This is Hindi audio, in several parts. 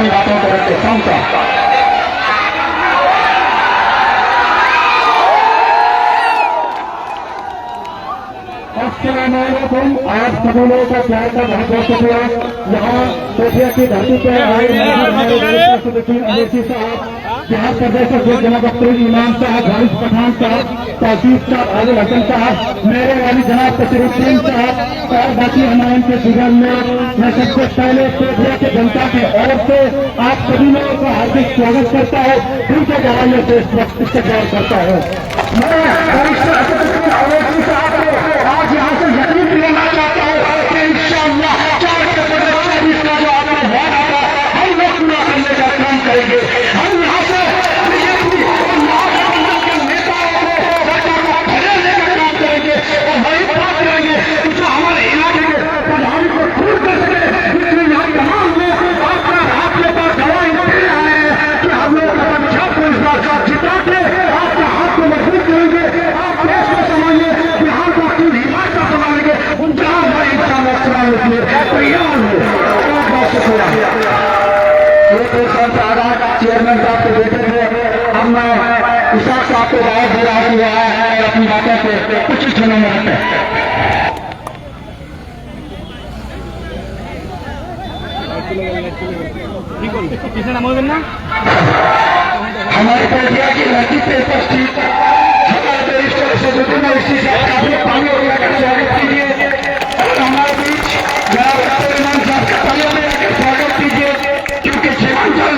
अपनी बातों को रखते साउंड आज सभी लोगों का प्यार का बहुत बहुत शुक्रिया। यहाँ सोफिया की धरती पर आए अमेठी साहब, बिहार प्रदेश अध्यक्ष जनाब अख्तर इमाम साहब, हारिस पठान साहब, तौसीफ साहब, आदिल हसन साहब, मेरे वाली जनाब तशरीफुद्दीन साहब और बाकी हमारे के दिगर लोग, मैं सबसे पहले सोफिया की जनता की ओर से आप सभी लोगों का हार्दिक स्वागत करता है। फिर से जवानों से इस्तेमाल करता है। आज यहाँ से यकीन दिलाना चाहता हूँ कि इंशाअल्लाह 4 के बड़े इसका जो आपने वादा था हम लोग पूरा करने का काम करेंगे। हम यहाँ से नेताओं को सरकार को बदलने का काम करेंगे और वही बात करेंगे जो हमारे इलाके के प्रधान को दूर कर सके। इसलिए यहाँ तमाम लोग आपका आपके पास दवाई दे रहे हैं कि हम लोग पंजाब को इस बार जिता के आपका हाथ को मजबूत करेंगे। आप देश को समझिए बिहार को अपनी हिमाचल का संभालेंगे। उनका हमारे इंशाअल्लाह तैयार हो। बहुत बहुत शुक्रिया। चेयरमैन साहब के बेटे थे, अब मैं इशाक साहब को दावत दे रहा हूँ है अपनी बातों को कुछ क्षणों में रखते हैं। हमारे पर्चिया की लड़की पे उपस्थित हमारे रजिस्टर से पानी वगैरह का स्वागत कीजिए और हमारे बीच साहब का पानी वगैरह का स्वागत कीजिए, क्योंकि सीमांचल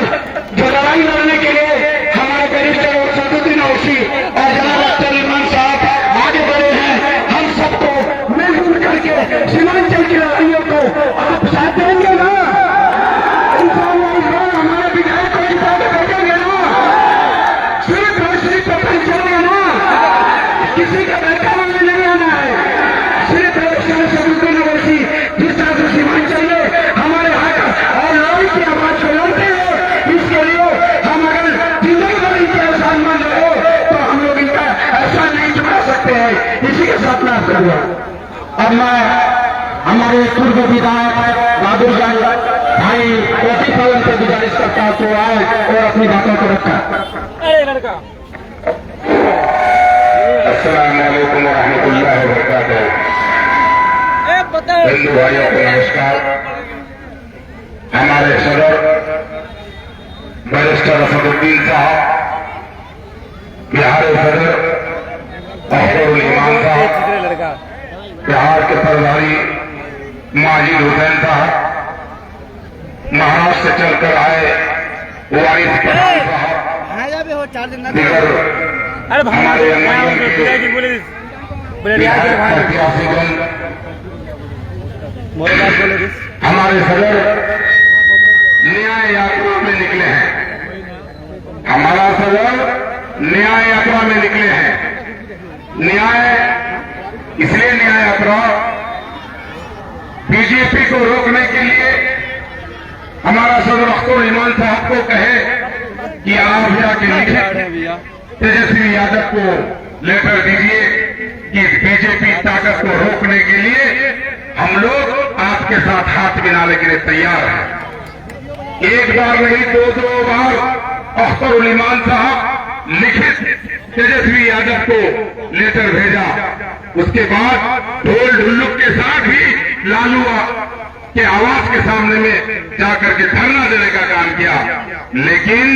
जो लड़ाई लड़ने के लिए हमारे बैरिस्टर सदुद्दीन ओवैसी और जनाब अख्तर इमाम साहब आगे बढ़े हैं। हम सबको मिलजुल करके सीमांचल की लड़ाइयों को आप साथ देंगे ना? हमारे विधायक को जिता के बैठेंगे ना? सिर्फ रोशनी पर पहुंचेंगे ना? किसी का बैठा में नहीं आना है। सिर्फ बैरिस्टर सदुद्दीन ओवैसी जिस तरह से सीमांचल में हमारे हक और लड़ाई की आवाज को लड़ते हैं, इसके लिए हम अगर जिंदगी भर इनके एहसान मान रहे तो हम लोग इनका एहसान नहीं चुका सकते हैं। इसी के साथ मैं करूंगा। अब मैं हमारे पूर्व विधायक बहादुर भाई कोटी सालन से गुजारिश करता हूं तो आए और अपनी बातों को रखा। अस्सलाम वालेकुम रहमतुल्लाहि व बरकातहू। हिंदू भाइयों को नमस्कार। हमारे सदर बैरिस्टर सदुद्दीन साहब, बिहार सदर अख्तर इमाम साहब, बिहार के प्रभारी माजिद हुसैन साहब, महाराष्ट्र से चलकर आए वारिस पठान साहब, हमारे हमारे सदर न्याय यात्रा में निकले हैं। हमारा सदर न्याय यात्रा में निकले हैं। न्याय इसलिए न्याय यात्रा बीजेपी को रोकने के लिए हमारा सदर अख्तर इमाम साहब को कहे कि आप जाके लिखित तेजस्वी यादव को लेटर दीजिए कि बीजेपी ताकत को रोकने के लिए हम लोग आपके साथ हाथ मिलाने के लिए तैयार हैं। एक बार नहीं, दो बार अख्तर इमाम साहब लिखित तेजस्वी यादव को लेटर भेजा। उसके बाद ढोल ढुल्लुक के साथ भी लालू के आवास के सामने में जाकर के धरना देने का काम किया। लेकिन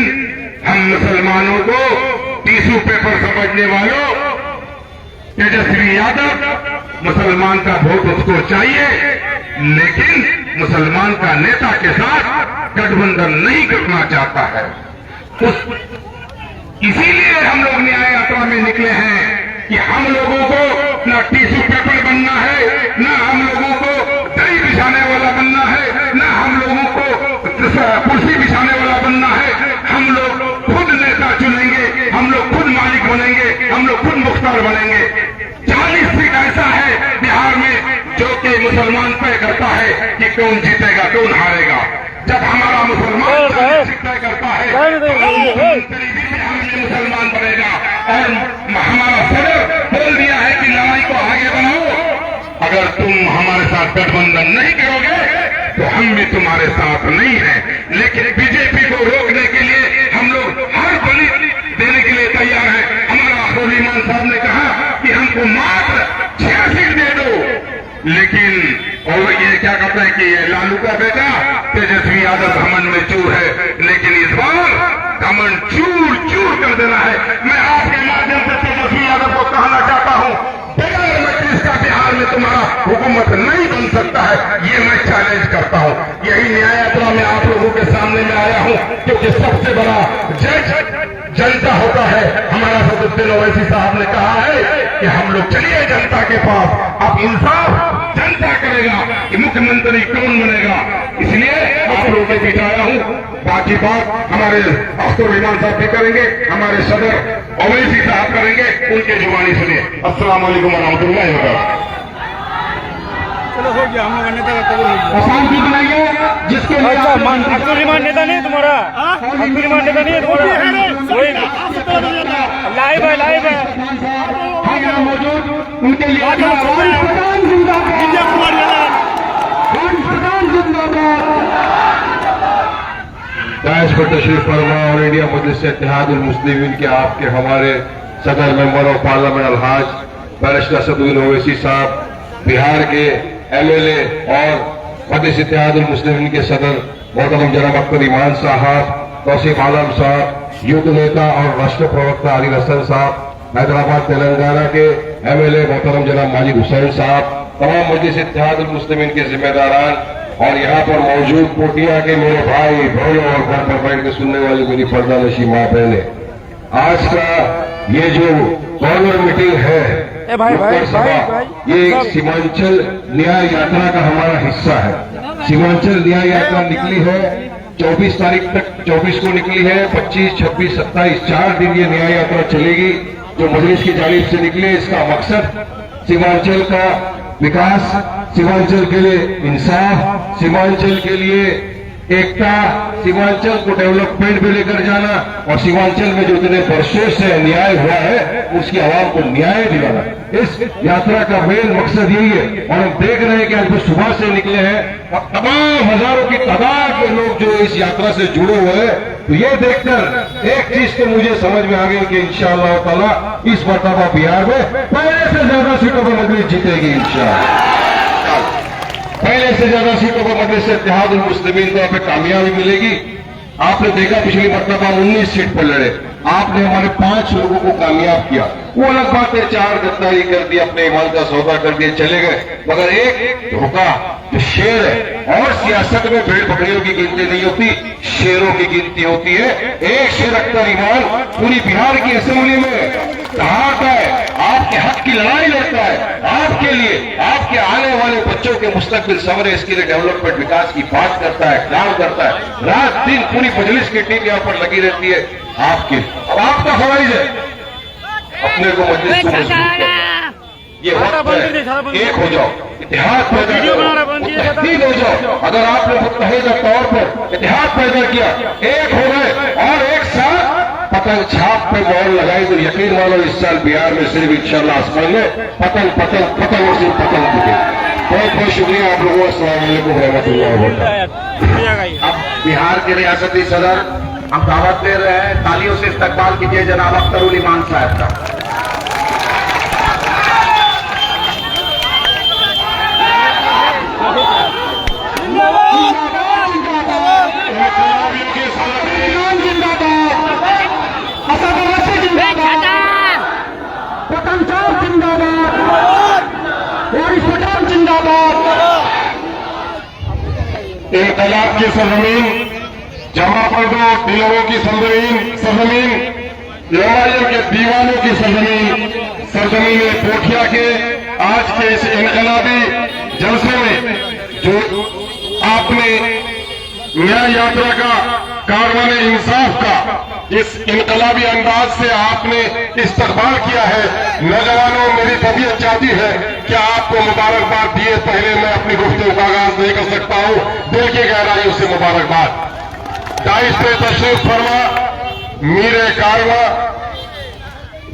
हम मुसलमानों को टिश्यू पेपर समझने वालों, तेजस्वी यादव मुसलमान का वोट उसको चाहिए, लेकिन मुसलमान का नेता के साथ गठबंधन नहीं करना चाहता है। इसीलिए हम लोग न्याय यात्रा में निकले हैं कि हम लोगों को न टिश्यू पेपर बनना है, न हम लोगों को दही बिछाने वाला बनना है, न हम लोगों को कुर्सी बिछाने वाला बनना है। हम लोग खुद नेता चुनेंगे, हम लोग खुद मालिक बनेंगे, हम लोग खुद मुख्तार बनेंगे। 40 सीट ऐसा है बिहार में जो कि मुसलमान तय करता है कि कौन जीतेगा कौन हारेगा। जब हमारा मुसलमान तय करता है तो मुसलमान बनेगा। और हमारा सदर बोल दिया है कि लड़ाई को आगे बढ़ाओ, अगर तुम हमारे साथ गठबंधन नहीं करोगे तो हम भी तुम्हारे साथ नहीं हैं। लेकिन बीजेपी का बेटा तेजस्वी यादव घमंड में चूर है, लेकिन इस बार घमंड चूर चूर कर देना है। मैं आपके माध्यम से तेजस्वी यादव को कहना चाहता हूं, बगैर मैट्रिक्स का बिहार में तुम्हारा हुकूमत नहीं बन सकता है, ये मैं चैलेंज करता हूं। यही न्याय यात्रा में आप लोगों के सामने में आया हूं, क्योंकि सबसे बड़ा जज जनता होता है। हमारा सदुद्दीन ओवैसी साहब ने कहा है कि हम लोग चलिए जनता के पास, अब इंसाफ जनता करेगा कि मुख्यमंत्री कौन बनेगा। इसलिए आप लोगों के बीच आया हूं। बाकी बात हमारे अख्तर इमाम साहब भी करेंगे, हमारे सदर ओवैसी साहब करेंगे, उनके जुबानी सुनिए। अस्सलाम वालेकुम रहमतुल्लाहि व बरकातहू। चलो हो गया, हम लोग नेता का कबूल हो गया। शांति बनाइए, जिसके अब्दुल नेता नहीं है तुम्हारा, अब्दुल नेता नहीं है तुम्हारा, वही लाइव है, लाइव है यहाँ मौजूद उनके लिए दाइश पर तशरीफ फरमा और इंडिया मजलिस इत्तेहादुल मुस्लिमीन के आपके हमारे सदर मेंबर ऑफ पार्लियामेंट अलहाज बैरिस्टर असदुद्दीन ओवैसी साहब, बिहार के एमएलए और मजलिस इत्तेहादुल मुस्लिमीन के सदर मोहतरम जनाब अख्तर इमान साहब, तौसीफ आलम साहब, यूथ नेता और राष्ट्र प्रवक्ता अली हसन साहब, हैदराबाद तेलंगाना के एमएलए मोहतरम जनाब माजिद हुसैन साहब, तमाम मजलिस इत्तेहादुल मुस्लिमीन के जिम्मेदारान और यहाँ पर मौजूद कोटिया के मेरे भाई बहनों और घर पर बैठ के सुनने वाली मेरी पर्दा नशी माँ बहने, आज का ये जो कॉर्नर मीटिंग है ये एक सीमांचल न्याय यात्रा का हमारा हिस्सा है। सीमांचल न्याय यात्रा निकली है 24 तारीख तक, 24 को निकली है, 25, 26, 27 4 दिन ये न्याय यात्रा चलेगी जो मजलिस की जानिब से निकले। इसका मकसद सीमांचल का विकास, सीमांचल के लिए इंसाफ, सीमांचल के लिए एकता, सीमांचल को डेवलपमेंट में लेकर जाना और सीमांचल में जो इतने वर्षों से अन्याय हुआ है उसकी आवाम को न्याय दिलाना, इस यात्रा का मेन मकसद यही है। और हम देख रहे हैं कि आज सुबह से निकले हैं और तमाम हजारों की तादाद में लोग जो इस यात्रा से जुड़े हुए हैं, तो ये देखकर एक चीज तो मुझे समझ में आ गई कि इंशाअल्लाह ताला इस मरतबा बिहार में पहले से ज्यादा सीटों पर मजलिस जीतेगी इंशाअल्लाह। पहले से ज्यादा सीटों पर मजलिस इत्तेहादुल मुस्लिमीन को पे कामयाबी मिलेगी। आपने देखा पिछली मरतबा 19 सीट पर लड़े, आपने हमारे 5 लोगों को कामयाब किया। वो अलग बात है 4 गद्दारी कर दी, अपने ईमान का सौदा कर दिया, चले गए। मगर एक धोखा जो शेर है, और सियासत में भेड़ बकरियों की गिनती नहीं होती, शेरों की गिनती होती है। एक शेर अख्तर इमान पूरी बिहार की असेंबली में कहाता है, आपके हक की लड़ाई लड़ता है, आपके लिए, आपके आने वाले बच्चों के मुस्तकबिल संवरे, इसके लिए डेवलपमेंट विकास की बात करता है, काम करता है। रात दिन पूरी मजलिस की टीम यहाँ पर लगी रहती है आपके। अब आपका फर्ज है अपने को मजलिस को मजबूत करना। ये वक्त है, एक हो जाओ, इतिहाद पैदा करो, मुत्तहिद हो जाओ। अगर आपने मुत्तहिदा तौर पर इतिहाद पैदा किया, एक हो गए और एक साथ पतंग छाप पे मोहर लगाई, तो यकीन मानो इस साल बिहार में सिर्फ इंशाअल्लाह आसमान में पतंग पतंग पतंग और सिर्फ पतंग दिखे। बहुत बहुत शुक्रिया आप लोगों, अस्सलाम वालेकुम रहमतुल्लाहि व बरकातहू। अब बिहार के रियासती सदर हम दावत दे रहे हैं, तालियों से इस्तकबाल कीजिए जनाब अख्तर इमान साहब का। इनकलाब की सरजमीन, जमा पर दो दिलों की सरजमीन, एमआईएम के दीवानों की सरजमीन, सरजमीन पोठिया के आज के इस इनकलाबी जलसे में जो आपने न्याय यात्रा का, कारवाने इंसाफ का इस इनकलाबी अंदाज से आपने इस्तकबाल किया है। नौजवानों, मेरी तबीयत चाहती है कि आपको मुबारकबाद दिए पहले मैं अपनी गुफ्तगू का आगाज नहीं कर सकता हूं। दिल की गहराइयों से मुबारकबाद। दाइश पे तशरीफ फरमा, मीरे कारवा,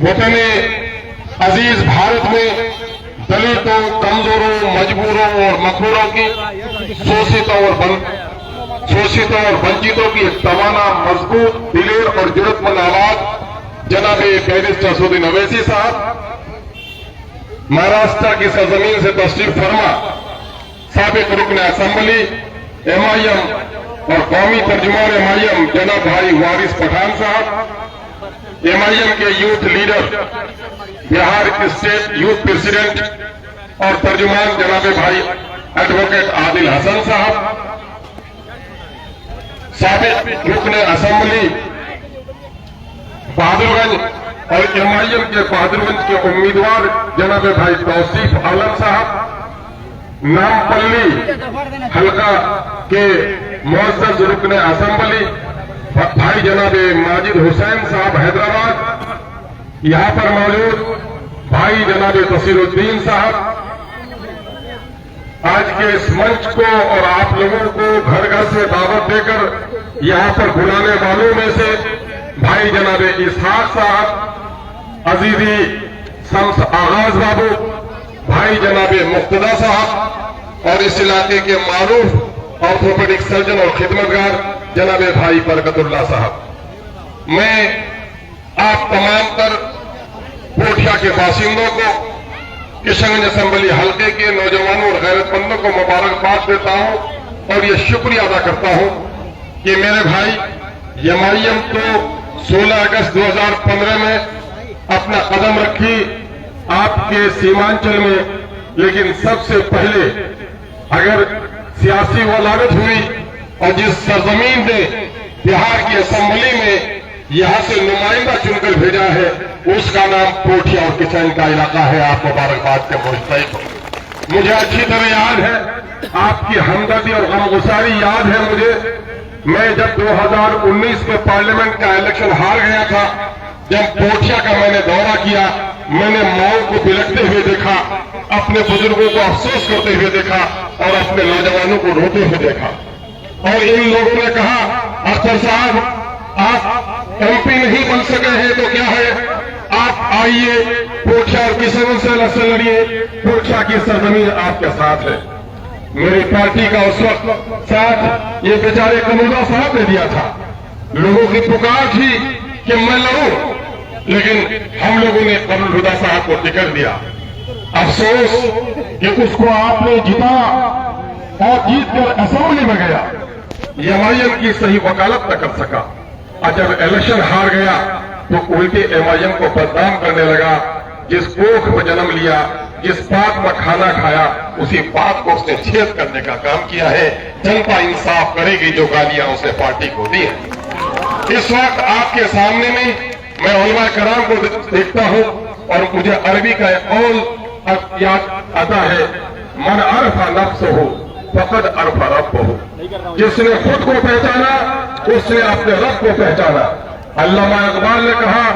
वतने अजीज भारत में दलितों, कमजोरों, मजबूरों और मकबूरों की, शोषितों और वंचितों की एक तवाना, मजबूत, दिलेर और जरूरतमंद आवाज जनाब बैरिस्टर असदुद्दीन ओवैसी साहब, महाराष्ट्र की सरजमीन से तशरीफ फरमा साबिक रुकन असेंबली MIM और कौमी तर्जुमान MIM जनाब भाई वारिस पठान साहब, MIM के youth leader Bihar state youth president और तर्जुमान जनाब भाई एडवोकेट आदिल हसन साहब, साबिक रुकन असेंबली बहादुरगंज और MIM के बहादुरगंज के उम्मीदवार जनाब भाई तौसीफ आलम साहब, नामपल्ली हल्का के मुअज़्ज़ज़ रुकन असेंबली भाई जनाब माजिद हुसैन साहब हैदराबाद, यहाँ पर मौजूद भाई जनाब तसीरुद्दीन साहब, आज के इस मंच को और आप लोगों को घर घर से दावत देकर यहाँ पर बुलाने वालों में से भाई जनाब इसहाक साहब, अजीजी शम्स आगाज बाबू, भाई जनाब मुक्तदा साहब और इस इलाके के मारूफ ऑर्थोपेडिक सर्जन और खिदमतगार जनाब भाई बरकतुल्लाह साहब। मैं आप तमाम पर कोठिया के बासिंदों को, किशनगंज असेंबली हल्के के नौजवानों और गैरतमंदों को मुबारकबाद देता हूं और ये शुक्रिया अदा करता हूं कि मेरे भाई MIM तो 16 अगस्त 2015 में अपना कदम रखी आपके सीमांचल में, लेकिन सबसे पहले अगर सियासी वलादत हुई और जिस सरजमीन ने बिहार की असेंबली में यहां से नुमाइंदा चुनकर भेजा है उसका नाम कोठिया और किचन का इलाका है। आप मुबारकबाद के मुस्तहिक हो। मुझे अच्छी तरह याद है, आपकी हमदर्दी और गमगुसारी याद है मुझे। मैं जब 2019 में पार्लियामेंट का इलेक्शन हार गया था, जब कोठिया का मैंने दौरा किया, मैंने माओ को बिलखते हुए देखा, अपने बुजुर्गों को अफसोस करते हुए देखा और अपने नौजवानों को रोते हुए देखा। और इन लोगों ने कहा, अख्तर साहब आप MP नहीं बन सके हैं तो क्या है, आप आइए कोठिया और किशनगंज से लड़िए, कोठिया की सरजमीन आपके साथ है। मेरी पार्टी का उस वक्त साथ ये बेचारे कमरुद्दीन साहब ने दिया था। लोगों की पुकार थी कि मैं लड़ूं, लेकिन हम लोगों ने कमरुद्दीन साहब को टिकट दिया। अफसोस कि उसको आपने जीता और जीतकर असेंबली में गया, MIM की सही वकालत न कर सका और जब इलेक्शन हार गया तो उल्टे MIM को बदनाम करने लगा। जिस कोख में जन्म लिया, जिस बात में खाना खाया, उसी बात को उसने छेद करने का काम किया है। जनता इंसाफ करेगी जो गालियां उसने पार्टी को दी है। इस वक्त आपके सामने में मैं उलमा कराम को देखता हूं और मुझे अरबी का कौल याद आता है, मन अरफा नफ्स हो फकद अरफा रब हो। जिसने खुद को पहचाना उसने अपने रब को पहचाना। अल्लामा इकबाल ने कहा,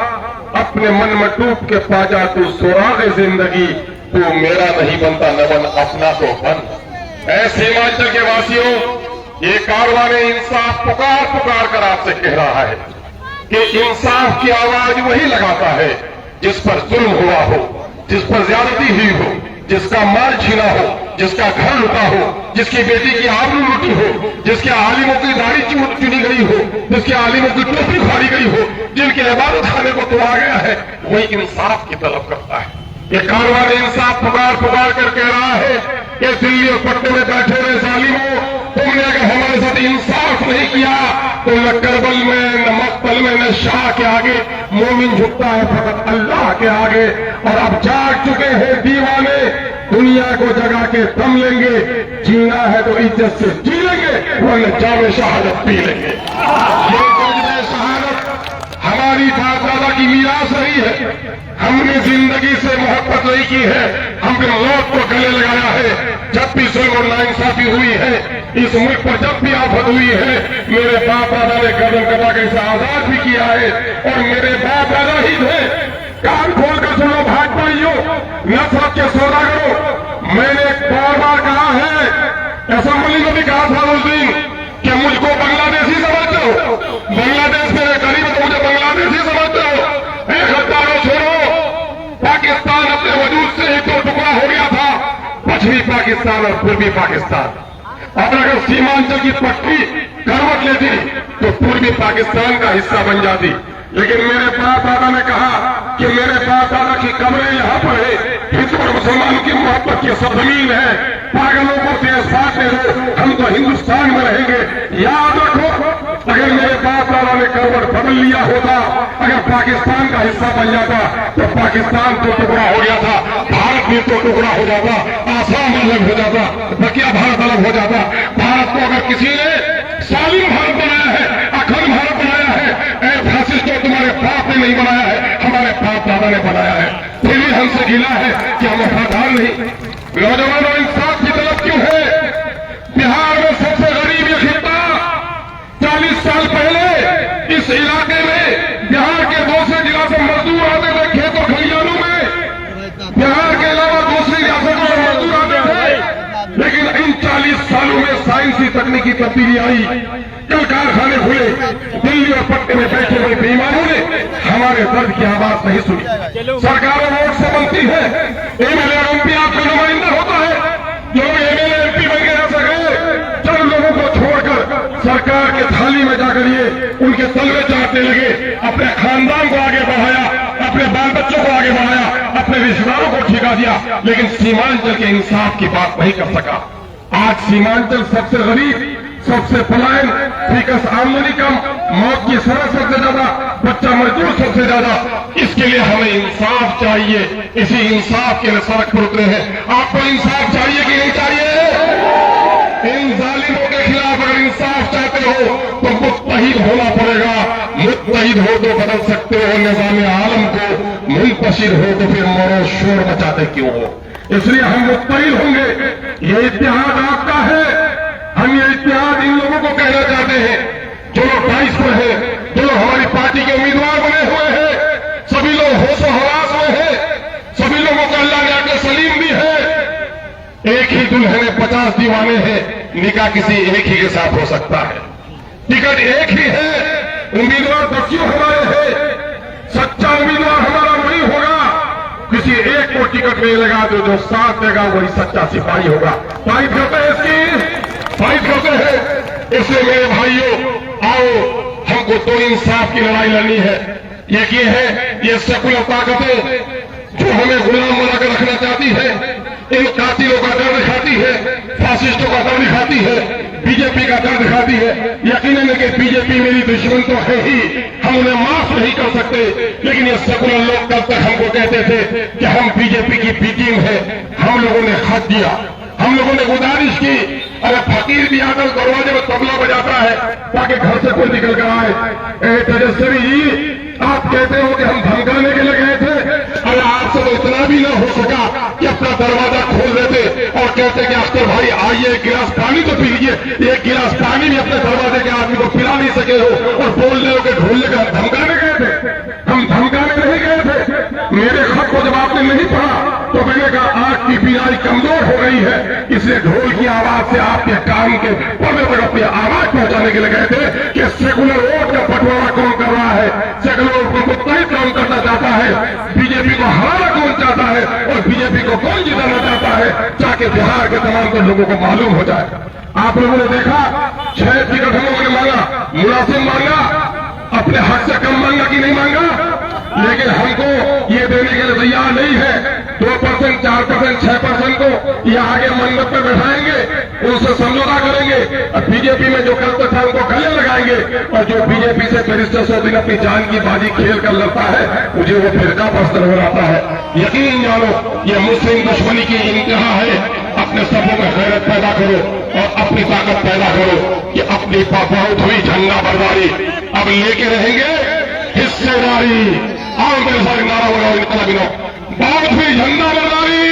अपने मन में डूब के पाजा तू सुराग जिंदगी, तू मेरा नहीं बनता न बन अपना तो बन। ऐसे हिमाचल के वासियों, ये कारवान इंसाफ पुकार पुकार कर आपसे कह रहा है कि इंसाफ की आवाज वही लगाता है जिस पर जुल्म हुआ हो, जिस पर ज्यादती हुई हो, जिसका माल छीना हो, जिसका घर लुटा हो, जिसकी बेटी की आबरू लुटी हो, जिसके आलिमों की दाढ़ी चुनी गई हो, जिसके आलिमों की टोपी फाड़ी गई हो, जिनके इबादत खाने को तोड़ा गया है, वही इंसाफ की तलब करता है। ये कारवान इंसाफ पुकार पुकार कर कह रहा है कि दिल्ली और पटने में बैठे हुए जालिमों, तुमने अगर हमारे साथ इंसाफ नहीं किया तो न करबल में, न मक्तल में, न शाह के आगे मोमिन झुकता है फकत अल्लाह के आगे। और अब जाग चुके हैं दीवाने, दुनिया को जगा के दम लेंगे। जीना है तो इज्जत से जी लेंगे, वरना जामे शहादत पी लेंगे। ये जामे शहादत हमारी बाप दादा की मीरास रही है। हमने जिंदगी से मोहब्बत नहीं की है, हमने मौत को गले लगाया है। जब भी जुल्म और नाइंसाफी हुई है, इस मुल्क पर जब भी आफत हुई है, मेरे बाप दादा ने गर्दन कटा के इसे आजाद भी किया है और मेरे बाप दादा ही थे। कान खोल कर सुनो भाजपाइयों, नफरत के सौदागरों, मैंने बार बार कहा है, असेंबली में भी कहा था उस दिन कि मुझको बांग्लादेशी समझते हो, बांग्लादेश मेरे करीब है तो मुझे बांग्लादेशी समझते हो। गद्दारों छोड़ो, पाकिस्तान अपने वजूद से ही दो टुकड़ा हो गया था, पश्चिमी पाकिस्तान और पूर्वी पाकिस्तान। और अगर सीमांचल की पट्टी करवट लेती तो पूर्वी पाकिस्तान का हिस्सा बन जाती। लेकिन मेरे बाप दादा ने कहा कि मेरे बाप दादा की कब्रें यहाँ पर है, हिंदू और मुसलमान की मोहब्बत की सरजमीन है, पागलों को देश बांटने दो, हम तो हिंदुस्तान में रहेंगे। याद रखो, अगर मेरे बाप दादा ने करवट बदल लिया होता, अगर पाकिस्तान का हिस्सा बन जाता तो पाकिस्तान तो टुकड़ा हो गया था, भारत भी तो टुकड़ा हो जाता, आसाम अलग हो जाता, बकिया भारत अलग हो जाता। भारत को अगर किसी ने सालिम भारत बनाया है, अखंड भारत बनाया है, फैसिस्ट तो तुम्हारे बाप ने नहीं बनाया है, हमारे बाप दादा ने बनाया है। फिर भी हमसे गिला है कि हम वफादार नहीं। नौजवानों, इंसाफ की तरफ क्यों है? बिहार में सबसे गरीब ये खिता 40 साल पहले इस इलाके में बिहार के दूसरे जिला से मजदूर आते थे खेतों खलिहानों में, बिहार के अलावा दूसरी रियासतों से मजदूर आते थे। लेकिन इन 40 सालों में साइंसी तकनीकी तब्दीली आई, कल कारखाने खुले, दिल्ली और पटने में बैठे हुए बेईमानों ने हमारे दर्द की आवाज नहीं सुनी। सरकारें वोट से बनती है, एमएलए और एमपी आपका नुमाइंदा होता है, जो एमएलए एमपी बन के रह सके, चंद लोगों को छोड़कर सरकार के थाली में जाकर ये उनके तलवे चाटने लगे, अपने खानदान को आगे बढ़ाया, अपने बाल बच्चों को आगे बढ़ाया, अपने रिश्तेदारों को ठिका दिया, लेकिन सीमांचल के इंसाफ की बात नहीं कर सका। आज सीमांचल सबसे गरीब, सबसे पलायन, फिकस आमदनी कम, मौत की शरह सबसे ज्यादा, बच्चा मजदूर सबसे ज्यादा। इसके लिए हमें इंसाफ चाहिए, इसी इंसाफ के लिए सड़क पर उतरे हैं। आपको इंसाफ चाहिए कि नहीं चाहिए? इन जालिमों के खिलाफ अगर इंसाफ चाहते हो तो मुत्तहिद होना पड़ेगा। मुत्तहिद हो तो बदल सकते हो निजाम आलम को, मुंतशिर हो तो फिर मरो शोर मचाते क्यों हो? इसलिए हम मुत्तहिद होंगे। ये इत्तेहाद आपका है, हम ये इत्तेहाद इन लोगों को कहना चाहते हैं जो लोग 22 पर है, जो लोग हमारी पार्टी के उम्मीदवार बने हुए हैं, सभी लोग होशो हवास में हैं, सभी लोगों को अल्लाह ने आके सलीम भी है। एक ही दुल्हन में 50 दीवाने हैं, निकाह किसी एक ही के साथ हो सकता है, टिकट एक ही है, उम्मीदवार 10 हमारे हैं, सच्चा उम्मीदवार हमारा वही होगा। किसी एक को टिकट नहीं लगा तो जो साथ देगा वही सच्चा सिपाही होगा। फाइट करते हैं, इसकी फाइट करते हैं। इसलिए मेरे भाइयों, आओ, हमको तो इंसाफ की लड़ाई लड़नी है। एक ये है, ये सेकुलर ताकतें जो हमें गुलाम बनाकर रखना चाहती है, इन कातिलों का डर दिखाती है, फासिस्टों का डर दिखाती है, बीजेपी का डर दिखाती है। यकीनन है कि बीजेपी मेरी दुश्मन तो है ही, हम उन्हें माफ नहीं कर सकते, लेकिन ये सेकुलर लोग कल तक हमको कहते थे कि हम बीजेपी की बी टीम है। हम लोगों ने खत दिया, हम लोगों ने गुजारिश की, अरे फकीर भी आकर दरवाजे में तबला बजाता है ताकि घर से कोई निकल कर आए। तेजस्वी जी, आप कहते हो कि हम धमकाने के लिए गए थे, अरे आपसे तो इतना भी ना हो सका कि अपना दरवाजा खोल देते और कहते कि अख्तर भाई आइए, एक गिलास पानी तो पी लीजिए। एक गिलास पानी भी अपने दरवाजे के आदमी को पिला नहीं सके हो और बोल रहे हो कि ढोलने का धमकाने गए थे। हम धमकाने नहीं गए थे। मेरे खत को जब आपने नहीं पढ़ा तो मैंने कहा आग की पिराई कमजोर हो गई है, इसलिए ढोल की आवाज से आपके कान के पर्दे पर अपनी आवाज पहुंचाने के लिए गए थे कि सेकुलर वोट का बंटवारा कौन कर रहा है, सेकुलर वोट को मुत्तहिद कौन करना चाहता है, बीजेपी को हराना कौन चाहता है और बीजेपी को कौन जिताना चाहता है, ताकि बिहार के तमाम तो लोगों को मालूम हो जाए। आप लोगों ने देखा 6 टिकट हम लोगों ने मांगा, मुनासिब मांगा, अपने हक से कम मांगा कि नहीं मांगा, लेकिन हमको ये देने के लिए तैयार नहीं है। 2%, 4%, 6% को ये आगे मंडप पर बैठाएंगे, उनसे समझौता करेंगे। और बीजेपी में जो कल तक था उनको गले लगाएंगे, और जो बीजेपी से बैरिस्टर सोदिन अपनी जान की बाजी खेल कर लड़ता है मुझे वो फिरका बस्तर हो जाता है। यकीन जानो, ये मुस्लिम दुश्मनी की इंतहा है। अपने सबों में गैरत पैदा करो और अपनी ताकत पैदा करो कि अपनी बहुत हुई झंडा बरदारी अब लेके रहेंगे, हिस्सेदारी। और मेरे सारे नारा लगाओ, इतना भी नो, बहुत हुई झंडा बरदारी।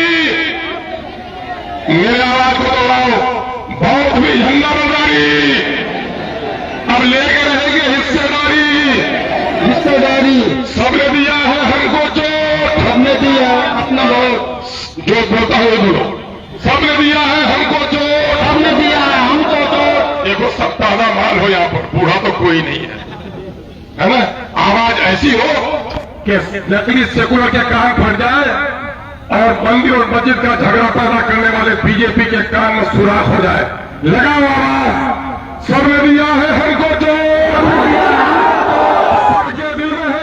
मेरे आवाज को दोहराओ, बहुत हुई झंडा बरदारी। अब लेके रहेंगे हिस्सेदारी। हिस्सेदारी सबने दिया है हमको, चोट हमने दिया अपना वोट, जो बोलता हो बोलो, सबने दिया है हमको चोट, हमने दिया है हमको चोट। देखो, सब ताजा माल हो यहाँ पर, बूढ़ा तो कोई नहीं है ना। आवाज ऐसी हो कि नकली सेकुलर के कान फट जाए और मंदिर और मस्जिद का झगड़ा पैदा करने वाले बीजेपी के कान में सुराख हो जाए। लगाओ आवाज, सबने दिया है हमको चोट, सबके दिल में है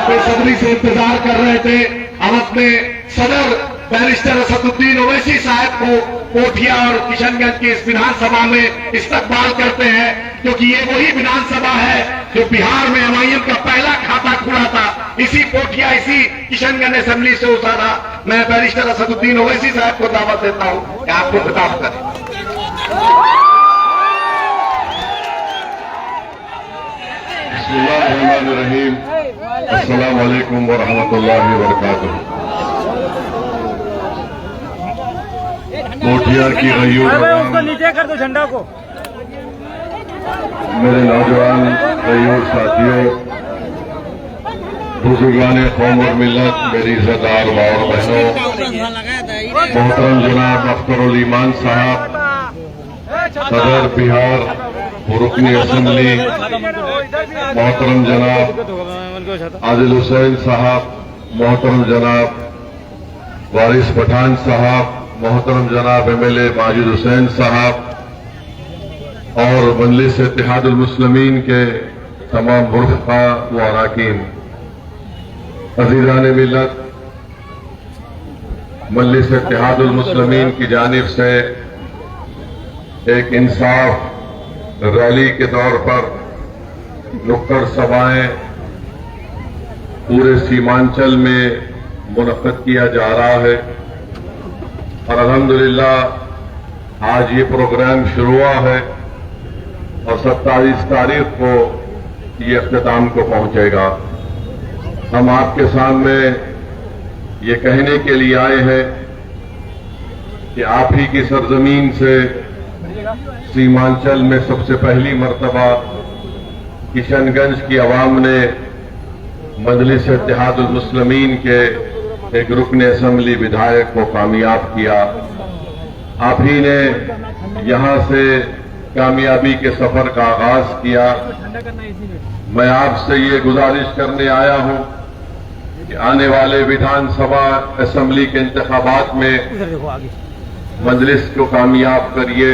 बेसब्री से इंतजार कर रहे थे। हम अपने सदर बैरिस्टर असदुद्दीन ओवैसी साहब को कोठिया और किशनगंज की इस विधानसभा में इस्तकबाल करते हैं, क्योंकि ये वही विधानसभा है जो बिहार में एमआईएम का पहला खाता खुला था। इसी कोठिया, इसी किशनगंज असेंबली से उठा था। मैं बैरिस्टर असदुद्दीन ओवैसी साहब को दावत देता हूं कि आपको खिताब करें। बिस्मिल्लाहिर्रहमानिर्रहीम। अस्सलाम वालेकुम व रहमतुल्लाहि व बरकातुहू। कोठिया की गयूर उसको नीचे कर दो झंडा को। मेरे नौजवान गयूर साथियों, बुजुर्गान कौम और मिल्लत, मेरी इज्जतदार माँ और बहनों, मोहतरम जनाब अख्तर उल ईमान साहब, सदर बिहार रुकनी असेंबली, मोहतरम जनाब आदिल हुसैन साहब, मोहतरम जनाब वारिस पठान साहब, मोहतरम जनाब एमएलए माजिद हुसैन साहब और मजलिस इत्तेहादुल मुस्लिमीन के तमाम मुर्फ़ा व अराकीन, अज़ीज़ान मिल्लत, मजलिस इत्तेहादुल मुस्लिमीन की जानिब से एक इंसाफ रैली के तौर पर नुक्कड़ सभाएं पूरे सीमांचल में मुनक़्क़द किया जा रहा है और अल्हम्दुलिल्लाह आज ये प्रोग्राम शुरू हुआ है और 27 तारीख को ये अख्तिताम को पहुंचेगा। हम आपके सामने ये कहने के लिए आए हैं कि आप ही की सरजमीन से सीमांचल में सबसे पहली मर्तबा किशनगंज की आवाम ने मजलिस इत्तेहादुल मुस्लिमीन के एक रुकन असेंबली विधायक को कामयाब किया। आप ही ने यहां से कामयाबी के सफर का आगाज किया। मैं आपसे ये गुजारिश करने आया हूं कि आने वाले विधानसभा असेंबली के इंतखाबात में मजलिस को कामयाब करिए।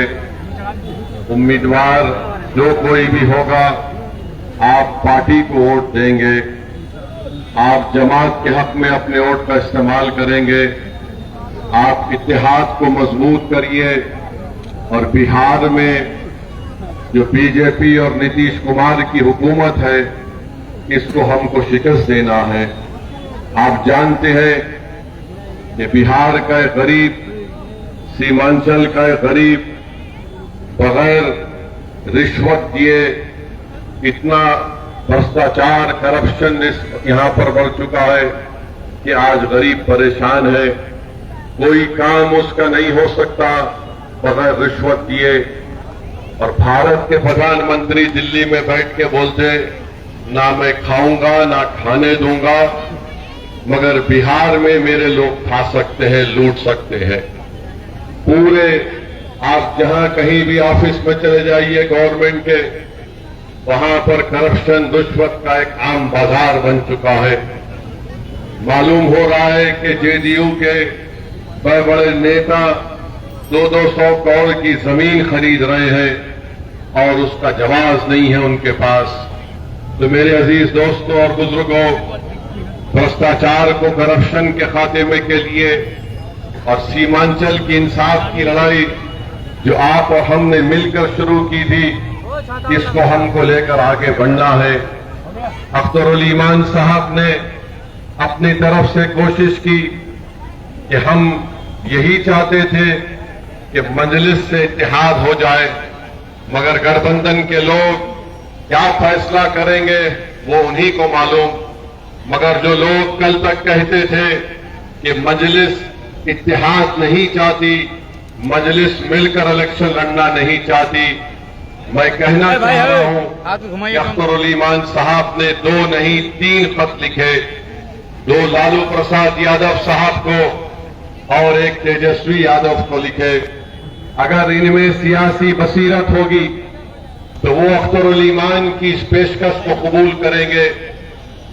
उम्मीदवार जो कोई भी होगा, आप पार्टी को वोट देंगे, आप जमात के हक में अपने वोट का इस्तेमाल करेंगे। आप इत्तेहाद को मजबूत करिए और बिहार में जो बीजेपी और नीतीश कुमार की हुकूमत है, इसको हमको शिकस्त देना है। आप जानते हैं कि बिहार का एक गरीब, सीमांचल का एक गरीब बगैर रिश्वत दिए इतना भ्रष्टाचार, करप्शन यहां पर बढ़ चुका है कि आज गरीब परेशान है। कोई काम उसका नहीं हो सकता बगैर रिश्वत दिए। और भारत के प्रधानमंत्री दिल्ली में बैठ के बोलते, ना मैं खाऊंगा ना खाने दूंगा, मगर बिहार में मेरे लोग खा सकते हैं, लूट सकते हैं। पूरे आप जहां कहीं भी ऑफिस में चले जाइए गवर्नमेंट के, वहां पर करप्शन, रिश्वत का एक आम बाजार बन चुका है। मालूम हो रहा है कि जेडीयू के बड़े बड़े नेता 200 करोड़ की जमीन खरीद रहे हैं और उसका जवाब नहीं है उनके पास। तो मेरे अजीज दोस्तों और बुजुर्गों, भ्रष्टाचार को करप्शन के खात्मे के लिए और सीमांचल की इंसाफ की लड़ाई जो आप और हमने मिलकर शुरू की थी, इसको हमको लेकर आगे बढ़ना है। अख्तर उल ईमान साहब ने अपनी तरफ से कोशिश की कि हम यही चाहते थे कि मजलिस से इत्तेहाद हो जाए, मगर गठबंधन के लोग क्या फैसला करेंगे वो उन्हीं को मालूम। मगर जो लोग कल तक कहते थे कि मजलिस इत्तेहाद नहीं चाहती, मजलिस मिलकर इलेक्शन लड़ना नहीं चाहती, मैं कहना चाह रहा हूं कि अख्तर उल ईमान साहब ने 2 नहीं 3 खत लिखे, 2 लालू प्रसाद यादव साहब को और 1 तेजस्वी यादव को लिखे। अगर इनमें सियासी बसीरत होगी तो वो अख्तर उल ईमान की इस पेशकश को कबूल करेंगे।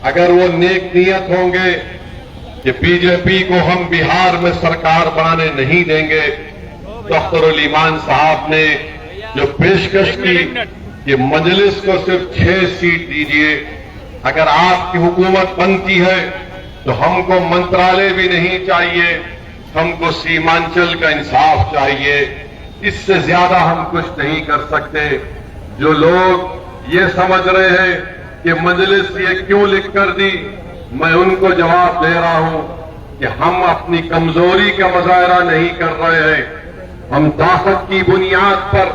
अगर वो नेक नियत होंगे कि बीजेपी को हम बिहार में सरकार बनाने नहीं देंगे, तो अख्तर उल ईमान साहब ने जो पेशकश की कि मजलिस को सिर्फ 6 सीट दीजिए, अगर आपकी हुकूमत बनती है तो हमको मंत्रालय भी नहीं चाहिए, हमको सीमांचल का इंसाफ चाहिए। इससे ज्यादा हम कुछ नहीं कर सकते। जो लोग ये समझ रहे हैं कि मजलिस ये क्यों लिख कर दी, मैं उनको जवाब दे रहा हूं कि हम अपनी कमजोरी का मुजाहरा नहीं कर रहे हैं। हम ताकत की बुनियाद पर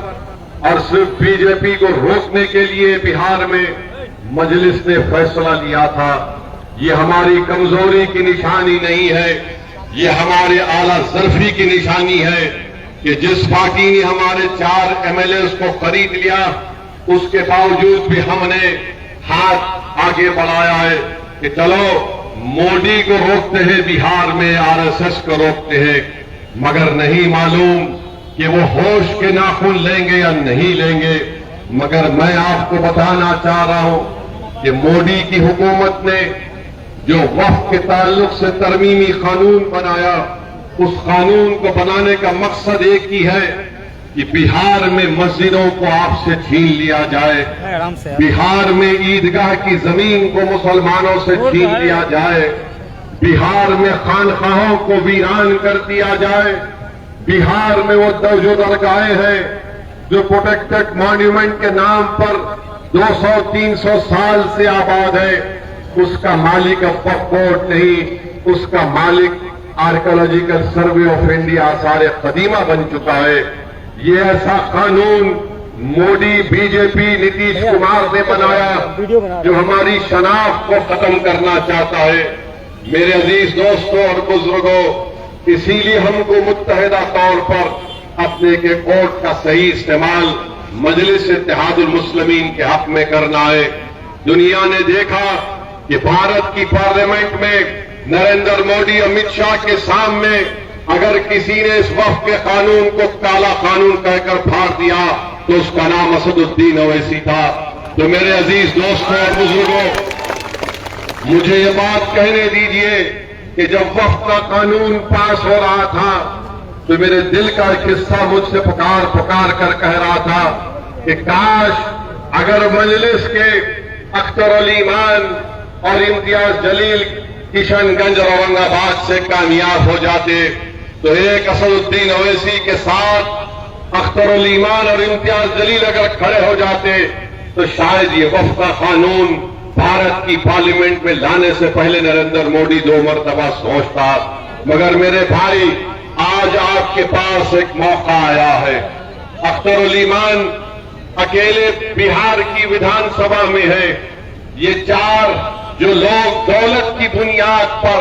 और सिर्फ बीजेपी को रोकने के लिए बिहार में मजलिस ने फैसला लिया था। ये हमारी कमजोरी की निशानी नहीं है, ये हमारे आला ज़र्फी की निशानी है कि जिस पार्टी ने हमारे 4 एमएलए को खरीद लिया, उसके बावजूद भी हमने हाथ आगे बढ़ाया है कि चलो मोदी को रोकते हैं, बिहार में आरएसएस को रोकते हैं, मगर नहीं मालूम कि वो होश के नाखून लेंगे या नहीं लेंगे। मगर मैं आपको बताना चाह रहा हूं कि मोदी की हुकूमत ने जो वक्फ के ताल्लुक से तरमीमी कानून बनाया, उस कानून को बनाने का मकसद एक ही है कि बिहार में मस्जिदों को आपसे छीन लिया जाए, बिहार में ईदगाह की जमीन को मुसलमानों से छीन लिया जाए, बिहार में खानखाहों को वीरान कर दिया जाए, बिहार में वो जो दरगाहें हैं जो प्रोटेक्टेड मॉन्यूमेंट के नाम पर 200-300 साल से आबाद है, उसका मालिक अब कोर्ट नहीं, उसका मालिक आर्कियोलॉजिकल सर्वे ऑफ इंडिया आसार कदीमा बन चुका है। ये ऐसा कानून मोदी, बीजेपी, नीतीश कुमार ने बनाया जो हमारी शनाख्त को खत्म करना चाहता है। मेरे अजीज दोस्तों और बुजुर्गों, इसीलिए हमको मुत्तहिदा तौर पर अपने के कोर्ट का सही इस्तेमाल मजलिस इत्तेहादुल मुस्लिमीन के हक में करना है। दुनिया ने देखा कि भारत की पार्लियामेंट में नरेंद्र मोदी, अमित शाह के सामने अगर किसी ने इस वक्फ के कानून को काला कानून कहकर फाड़ दिया तो उसका नाम असदुद्दीन ओवैसी था। तो मेरे अजीज दोस्तों और बुजुर्गों, मुझे ये बात कहने दीजिए कि जब वक्फ का कानून पास हो रहा था तो मेरे दिल का एक हिस्सा मुझसे पुकार पुकार कर कह रहा था कि काश अगर मजलिस के अख्तर अली ईमान और इम्तियाज जलील किशनगंज और औरंगाबाद से कामयाब हो जाते तो एक असदुद्दीन ओवैसी के साथ अख्तर अली ईमान और इम्तियाज जलील अगर खड़े हो जाते तो शायद ये वक्फ का कानून भारत की पार्लियामेंट में लाने से पहले नरेंद्र मोदी 2 मरतबा सोचता। मगर मेरे भाई, आज आपके पास एक मौका आया है। अख्तर अली ईमान अकेले बिहार की विधानसभा में है। ये 4 जो लोग दौलत की बुनियाद पर,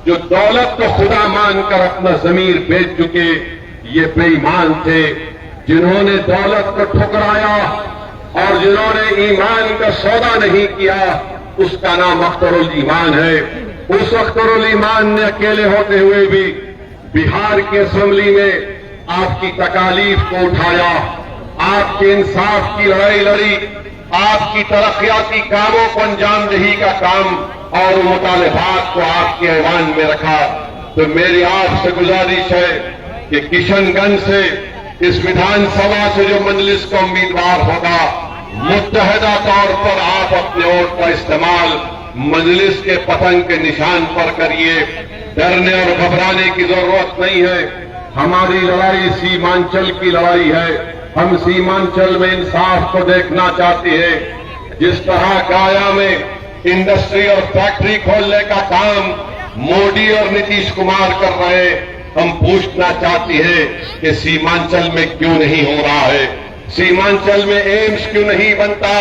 जो दौलत को खुदा मानकर अपना जमीर बेच चुके, ये बेईमान थे। जिन्होंने दौलत को ठुकराया और जिन्होंने ईमान का सौदा नहीं किया, उसका नाम अख्तर अली ईमान है। उस अख्तर अली ईमान ने अकेले होते हुए भी बिहार की असेंबली में आपकी तकालीफ को उठाया, आपके इंसाफ की लड़ाई लड़ी, आपकी तरक्याती कामों को अंजाम दही का काम और मुतालिबात को आपके ऐवान में रखा। तो मेरी आपसे गुजारिश है कि किशनगंज से, इस विधानसभा से जो मजलिस का उम्मीदवार होगा, मुत्तहिदा तौर पर आप अपने वोट का इस्तेमाल मजलिस के पतंग के निशान पर करिए। डरने और घबराने की जरूरत नहीं है। हमारी लड़ाई सीमांचल की लड़ाई है। हम सीमांचल में इंसाफ को देखना चाहते हैं। जिस तरह काया में इंडस्ट्री और फैक्ट्री खोलने का काम मोदी और नीतीश कुमार कर रहे हैं, हम पूछना चाहते हैं कि सीमांचल में क्यों नहीं हो रहा है? सीमांचल में एम्स क्यों नहीं बनता?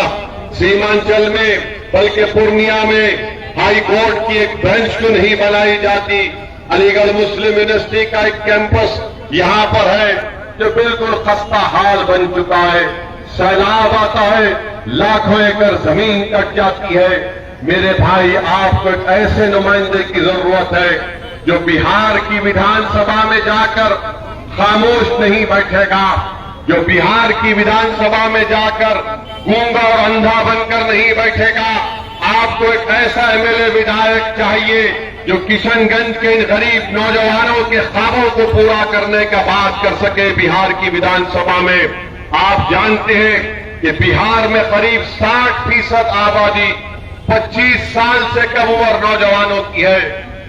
सीमांचल में बल्कि पूर्णिया में हाई कोर्ट की एक बेंच क्यों नहीं बनाई जाती? अलीगढ़ मुस्लिम यूनिवर्सिटी का एक कैंपस यहां पर है जो बिल्कुल खस्ता हाल बन चुका है। सैलाब आता है, लाखों एकड़ जमीन कट जाती है। मेरे भाई, आपको एक ऐसे नुमाइंदे की जरूरत है जो बिहार की विधानसभा में जाकर खामोश नहीं बैठेगा, जो बिहार की विधानसभा में जाकर गूंगा और अंधा बनकर नहीं बैठेगा। आपको एक ऐसा एमएलए विधायक चाहिए जो किशनगंज के इन गरीब नौजवानों के ख्वाबों को पूरा करने का बात कर सके बिहार की विधानसभा में। आप जानते हैं कि बिहार में करीब 60% आबादी 25 साल से कम उम्र नौजवानों की है।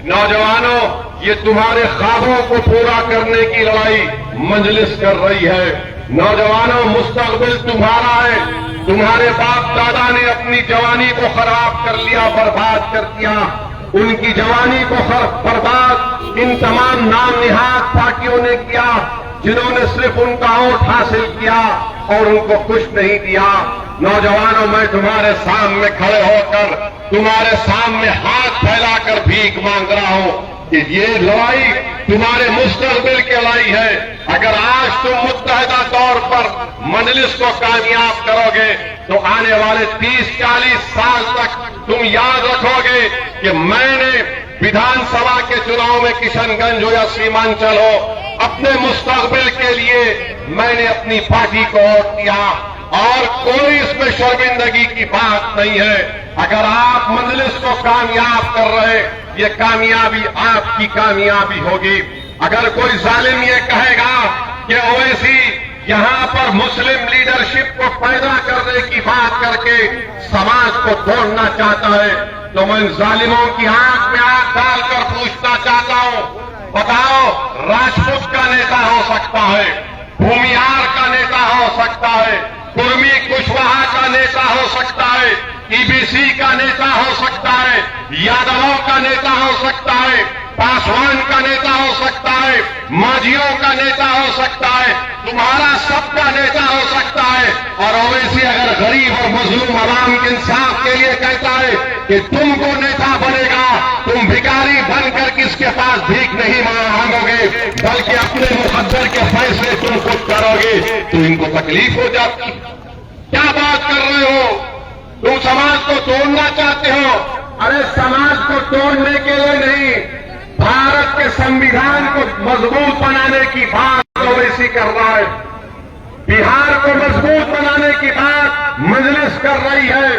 नौजवानों, ये तुम्हारे ख्वाबों को पूरा करने की लड़ाई मजलिस कर रही है। नौजवानों, मुस्तकबिल तुम्हारा है। तुम्हारे बाप दादा ने अपनी जवानी को खराब कर लिया, बर्बाद कर दिया। उनकी जवानी को बर्बाद इन तमाम नाम निहाद पार्टियों ने किया, जिन्होंने सिर्फ उनका वोट हासिल किया और उनको कुछ नहीं दिया। नौजवानों, मैं तुम्हारे सामने खड़े होकर, तुम्हारे सामने हाथ फैलाकर भीख मांग रहा हूं कि ये लड़ाई तुम्हारे मुस्तकबिल की लड़ाई है। अगर आज तुम मुत्तहिदा तौर पर मजलिस को कामयाब करोगे तो आने वाले 30-40 साल तक तुम याद रखोगे कि मैंने विधानसभा के चुनाव में किशनगंज हो या सीमांचल हो, अपने मुस्तकबिल के लिए मैंने अपनी पार्टी को वोट दिया और कोई इसमें शर्मिंदगी की बात नहीं है। अगर आप मजलिस को कामयाब कर रहे, ये कामयाबी आपकी कामयाबी होगी। अगर कोई जालिम ये कहेगा कि ओवैसी यहां पर मुस्लिम लीडरशिप को पैदा करने की बात करके समाज को तोड़ना चाहता है, तो मैं जालिमों की आंख में आंख डालकर पूछना चाहता हूं, बताओ, राजपूत का नेता हो सकता है, भूमिहार का नेता हो सकता है, कुर्मी कुशवाहा का नेता हो सकता है, ईबीसी का नेता हो सकता है, यादवों का नेता हो सकता है, पासवान का नेता हो सकता है, मांझियों का नेता हो सकता है, तुम्हारा सबका नेता हो सकता है। और ओवैसी अगर गरीब और मजलूम आवाम के इंसाफ के लिए कहता है कि तुमको नेता बनेगा, तुम भिखारी बनकर किसके पास भीख नहीं मांगोगे बल्कि अपने मुकद्दर के फैसले तुम खुद करोगे, तो इनको तकलीफ हो जाती। क्या बात कर रहे हो? तुम समाज को तोड़ना चाहते हो? अरे समाज को तोड़ने के लिए नहीं, भारत के संविधान को मजबूत बनाने की बात ओवैसी कर रहा है। बिहार को मजबूत बनाने की बात मजलिस कर रही है।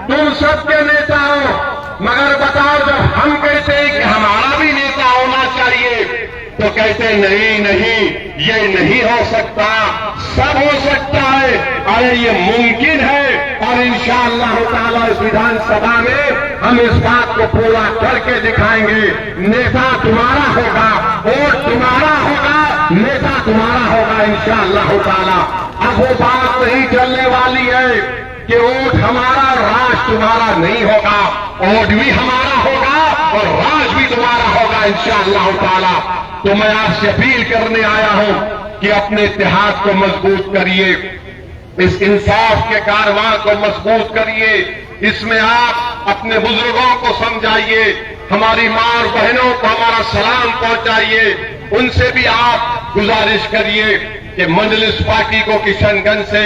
तुम सबके नेता हो, मगर बताओ, जब हम कहते हैं कि हमारा भी नेता होना चाहिए तो कहते नहीं नहीं, ये नहीं हो सकता, सब हो सकता है। अरे ये मुमकिन है और इंशाअल्लाह ताला इस विधानसभा में हम इस बात को पूरा करके दिखाएंगे। नेता तुम्हारा होगा, वोट तुम्हारा होगा, नेता तुम्हारा होगा इंशाअल्लाह ताला। अब वो बात नहीं चलने वाली है कि वोट हमारा और राज तुम्हारा नहीं होगा। वोट भी हमारा होगा और राज भी तुम्हारा होगा इंशाअल्लाह ताला। तो मैं आपसे अपील करने आया हूं कि अपने इत्तेहाद को मजबूत करिए, इस इंसाफ के कारवां को मजबूत करिए, इसमें आप अपने बुजुर्गों को समझाइए, हमारी मां और बहनों को हमारा सलाम पहुंचाइए, उनसे भी आप गुजारिश करिए कि मजलिस पार्टी को किशनगंज से,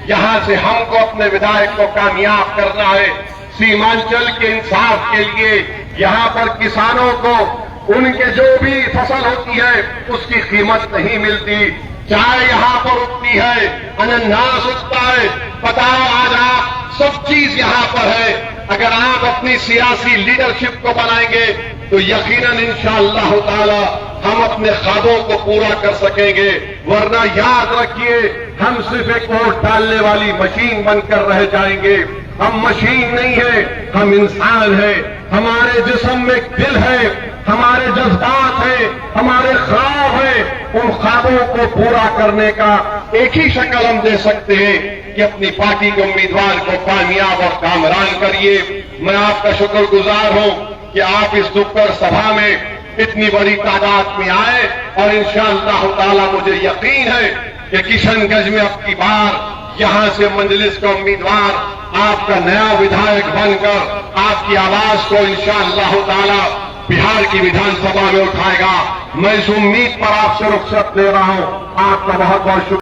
यहां से हमको अपने विधायक को कामयाब करना है। सीमांचल के इंसाफ के लिए यहां पर किसानों को उनके जो भी फसल होती है उसकी कीमत नहीं मिलती। चाय यहां पर उगती है, अनानास उगता है, बताओ, आज आप सब चीज यहां पर है। अगर आप अपनी सियासी लीडरशिप को बनाएंगे तो यकीनन इंशाअल्लाह ताला हम अपने ख्वाबों को पूरा कर सकेंगे। वरना याद रखिए, हम सिर्फ एक वोट डालने वाली मशीन बनकर रह जाएंगे। हम मशीन नहीं है, हम इंसान हैं। हमारे जिस्म में दिल है, हमारे जज्बात हैं, हमारे ख्वाब हैं। उन ख्वाबों को पूरा करने का एक ही शक्ल हम दे सकते हैं कि अपनी पार्टी के उम्मीदवार को कामयाब और कामरान करिए। मैं आपका शुक्रगुजार हूं कि आप इस दुक्कर सभा में इतनी बड़ी तादाद में आए और इंशाअल्लाह ताला मुझे यकीन है कि किशनगंज में अब की बार यहां से मजलिस का उम्मीदवार आपका नया विधायक बनकर आपकी आवाज को इंशाअल्लाह ताला बिहार की विधानसभा में उठाएगा। मैं इस उम्मीद पर आपसे रुखसत ले रहा हूं। आपका बहुत बहुत शुक्रिया।